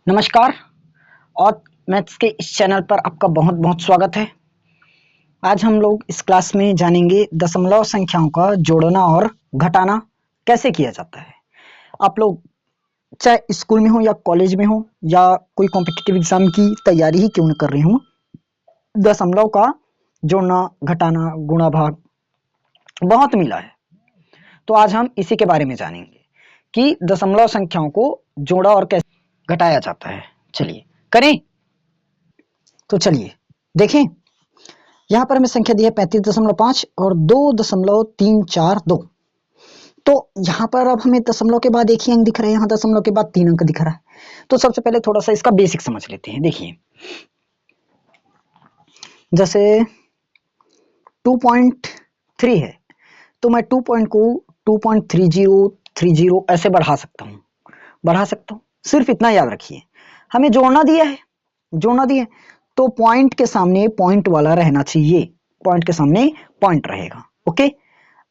नमस्कार और मैथ्स के इस चैनल पर आपका बहुत बहुत स्वागत है। आज हम लोग इस क्लास में जानेंगे दशमलव संख्याओं का जोड़ना और घटाना कैसे किया जाता है। आप लोग चाहे स्कूल में हो या कॉलेज में हो या कोई कॉम्पिटिटिव एग्जाम की तैयारी ही क्यों न कर रहे हो, दशमलव का जोड़ना घटाना गुणा भाग बहुत मिला है। तो आज हम इसी के बारे में जानेंगे कि दशमलव संख्याओं को जोड़ा और कैसे घटाया जाता है। चलिए करें। तो चलिए देखें, यहाँ पर हमें संख्या दी है 35.5 और 2.342। तो यहाँ पर अब हमें दशमलव के बाद एक ही अंक दिख रहा है, यहाँ दशमलव के बाद 3 अंक दिख रहा है। तो सबसे पहले थोड़ा सा इसका बेसिक समझ लेते हैं। देखिए, जैसे 2.3 है तो मैं 2 पॉइंट को 2.3030 ऐसे बढ़ा सकता हूँ। सिर्फ इतना याद रखिए, हमें जोड़ना दिया है तो पॉइंट के सामने पॉइंट वाला रहना चाहिए, पॉइंट के सामने पॉइंट रहेगा। ओके,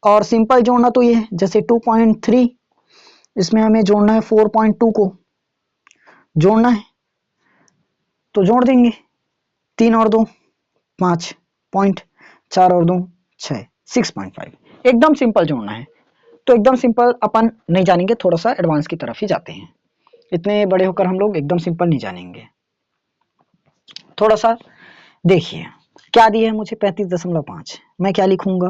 और सिंपल जोड़ना तो ये है, जैसे 2.3 इसमें हमें जोड़ना है 4.2 को जोड़ना है तो जोड़ देंगे। 3 और 2 5 पॉइंट, 4 और 2 6 6.5। एकदम सिंपल जोड़ना है। तो एकदम सिंपल अपन नहीं जानेंगे, थोड़ा सा एडवांस की तरफ ही जाते हैं। इतने बड़े होकर हम लोग एकदम सिंपल नहीं जानेंगे। थोड़ा सा देखिए क्या दिया है मुझे, 35.5। मैं क्या लिखूंगा,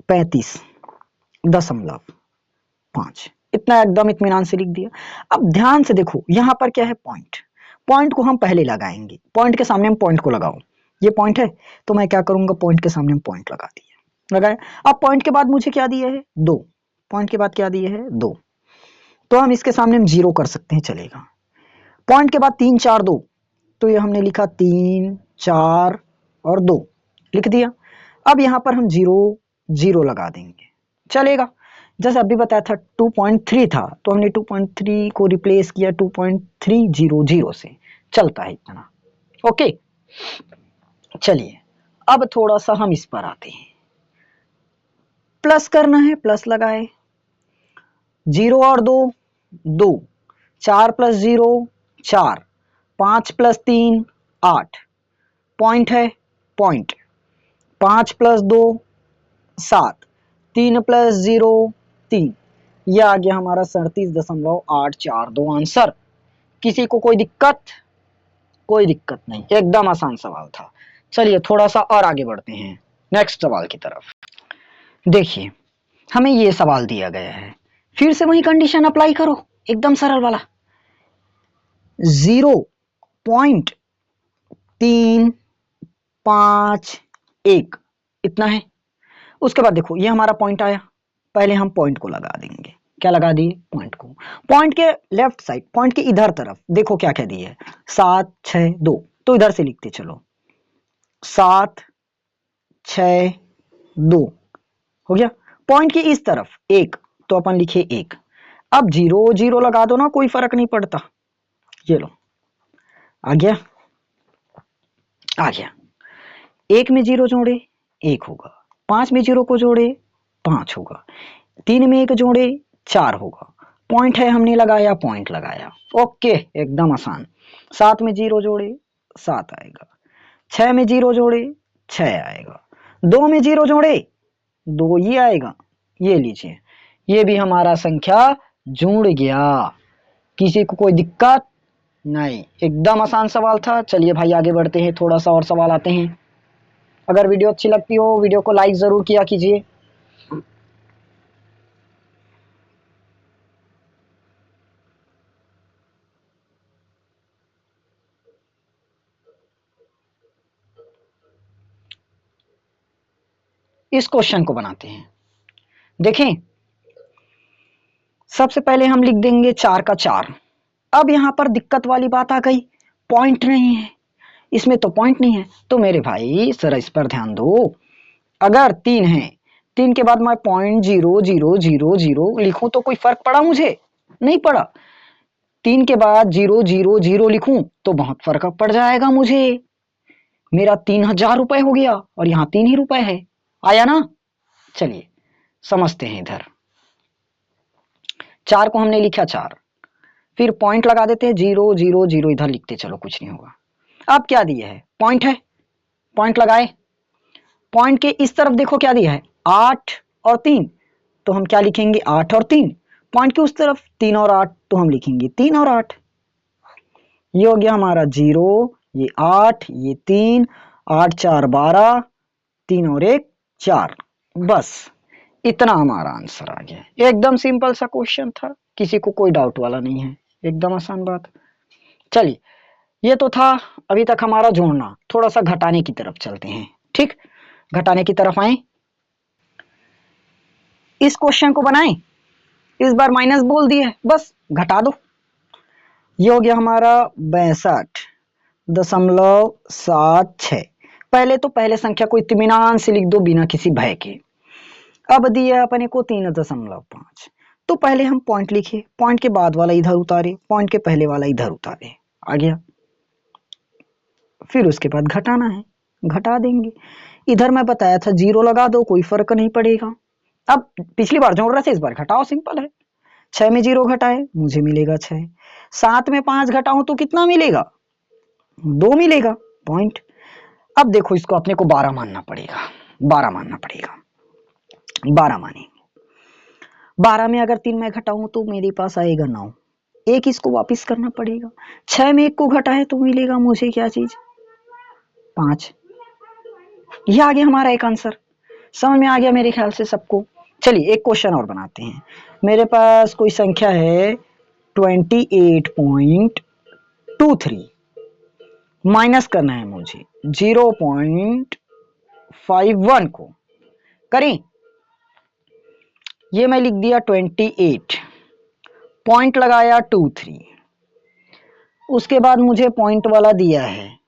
35.5। इतना एकदम इत्मीनान से लिख दिया। अब ध्यान से देखो, यहाँ पर क्या है, पॉइंट को हम पहले लगाएंगे। पॉइंट के सामने हम पॉइंट को लगाओ, ये पॉइंट है तो मैं क्या करूंगा, पॉइंट के सामने हम पॉइंट लगा दिया, लगाया। अब पॉइंट के बाद मुझे क्या दिया है, 2। पॉइंट के बाद क्या दिया है, 2। तो हम इसके सामने हम 0 कर सकते हैं, चलेगा। पॉइंट के बाद 3 4 2, तो ये हमने लिखा 3 4 और 2 लिख दिया। अब यहाँ पर हम 0 0 लगा देंगे, चलेगा। जैसे अभी बताया था 2.3 था तो हमने 2.3 को रिप्लेस किया 2.300 से, चलता है इतना। ओके, चलिए अब थोड़ा सा हम इस पर आते हैं। प्लस करना है, प्लस लगाए। 0 और 2 2, 4 प्लस 0 4, 5 प्लस 3 8, पॉइंट है पॉइंट। 5 plus 2 7, 3 plus 0 3। यह आ गया हमारा 37.842 आंसर। किसी को कोई दिक्कत? कोई दिक्कत नहीं, एकदम आसान सवाल था। चलिए थोड़ा सा और आगे बढ़ते हैं नेक्स्ट सवाल की तरफ। देखिए, हमें ये सवाल दिया गया है, फिर से वही कंडीशन अप्लाई करो, एकदम सरल वाला। 0.351 इतना है। उसके बाद देखो, ये हमारा पॉइंट आया, पहले हम पॉइंट को लगा देंगे। क्या लगा दिए, पॉइंट को। पॉइंट के लेफ्ट साइड, पॉइंट के इधर तरफ देखो क्या क्या दिए है, 7 6 2। तो इधर से लिखते चलो, 7 6 2 हो गया। पॉइंट के इस तरफ 1, तो अपन लिखे 1। अब 0 0 लगा दो ना, कोई फर्क नहीं पड़ता। ये लो, आ गया। 1 में 0 जोड़े 1 होगा, 5 में 0 को जोड़े 5 होगा, 3 में 1 जोड़े 4 होगा। पॉइंट है, हमने लगाया, पॉइंट लगाया। ओके, एकदम आसान। 7 में 0 जोड़े 7 आएगा, 6 में 0 जोड़े 6 आएगा, 2 में 0 जोड़े 2 ही आएगा। ये लीजिए, ये भी हमारा संख्या जुड़ गया। किसी को कोई दिक्कत नहीं, एकदम आसान सवाल था। चलिए भाई आगे बढ़ते हैं, थोड़ा सा और सवाल आते हैं। अगर वीडियो अच्छी लगती हो वीडियो को लाइक जरूर किया कीजिए। इस क्वेश्चन को बनाते हैं। देखें, सबसे पहले हम लिख देंगे 4 का 4। अब यहां पर दिक्कत वाली बात आ गई, पॉइंट नहीं है, इसमें तो पॉइंट नहीं है। तो मेरे भाई जरा इस पर ध्यान दो। अगर 3 है, 3 के बाद मैं 0.0000 लिखूं तो कोई फर्क पड़ा मुझे? नहीं पड़ा। 3 के बाद 000 लिखूं तो बहुत फर्क पड़ जाएगा मुझे। मेरा 3000 रुपए हो गया और यहाँ 3 ही रुपए है, आया ना। चलिए समझते हैं। इधर 4 को हमने लिखा 4, फिर पॉइंट लगा देते हैं, 0 0 0 इधर लिखते चलो, कुछ नहीं होगा। अब क्या दिया है, पॉइंट है, पॉइंट लगाए, पॉइंट के इस तरफ देखो क्या दिया है, 8 और 3, तो हम क्या लिखेंगे 8 और 3। पॉइंट के उस तरफ 3 और 8, तो हम लिखेंगे 3 और 8। ये हो गया हमारा 0, ये 8, ये 3, 8 4 12, 3 और 1 4। बस इतना हमारा आंसर आ गया। एकदम सिंपल सा क्वेश्चन था, किसी को कोई डाउट वाला नहीं है, एकदम आसान बात। चलिए, ये तो था अभी तक हमारा जोड़ना। थोड़ा सा घटाने की तरफ चलते हैं। ठीक, घटाने की तरफ आए। इस क्वेश्चन को बनाएं, इस बार माइनस बोल दिए, बस घटा दो। ये हो गया हमारा 62.76। पहले तो पहले संख्या को इत्मीनान से लिख दो बिना किसी भय के। अब दिया अपने को 3.5, तो पहले हम पॉइंट लिखे, पॉइंट के बाद वाला इधर उतारे, पॉइंट के पहले वाला इधर उतारे, आ गया। फिर उसके बाद घटाना है, घटा देंगे। इधर मैं बताया था 0 लगा दो, कोई फर्क नहीं पड़ेगा। अब पिछली बार जोड़ रहे थे, इस बार घटाओ, सिंपल है। 6 में 0 घटाए, मुझे मिलेगा 6। 7 में 5 घटाऊं तो कितना मिलेगा, 2 मिलेगा, पॉइंट। अब देखो, इसको अपने को 12 मानना पड़ेगा, 12 मानना पड़ेगा, 12 मानेंगे। 12 में अगर 3 में घटाऊं तो मेरे पास आएगा 9, एक इसको वापस करना पड़ेगा। 6 में 1 को घटाए तो मिलेगा मुझे क्या चीज, 5। ये आ गया हमारा एक आंसर। समझ में आ गया मेरे ख्याल से सबको। चलिए एक क्वेश्चन और बनाते हैं। मेरे पास कोई संख्या है 28.23, माइनस करना है मुझे 0.51 को। करें, ये मैं लिख दिया 28, पॉइंट लगाया 23, उसके बाद मुझे पॉइंट वाला दिया है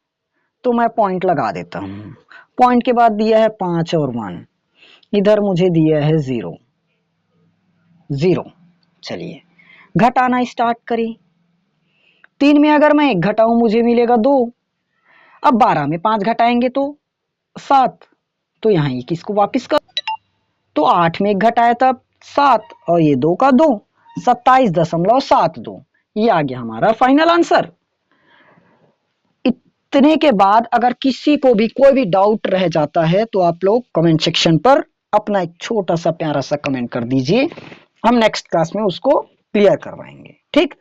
तो मैं पॉइंट लगा देता हूं। पॉइंट के बाद दिया है 5 और 1, इधर मुझे दिया है 0 0। चलिए घटाना स्टार्ट करें। 3 में अगर मैं 1 घटाऊं मुझे मिलेगा 2। अब 12 में 5 घटाएंगे तो 7, तो यहाँ ये किसको वापस कर, तो 8 में 1 घटाया तब 7 और ये 2 का 2, 27.72। ये आ गया हमारा फाइनल आंसर। इतने के बाद अगर किसी को भी कोई भी डाउट रह जाता है तो आप लोग कमेंट सेक्शन पर अपना एक छोटा सा प्यारा सा कमेंट कर दीजिए, हम नेक्स्ट क्लास में उसको क्लियर करवाएंगे। ठीक,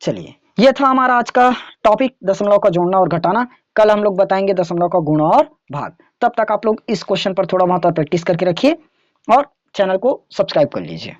चलिए ये था हमारा आज का टॉपिक, दशमलव का जोड़ना और घटाना। कल हम लोग बताएंगे दशमलव का गुणा और भाग। तब तक आप लोग इस क्वेश्चन पर थोड़ा बहुत प्रैक्टिस करके रखिए और चैनल को सब्सक्राइब कर लीजिए।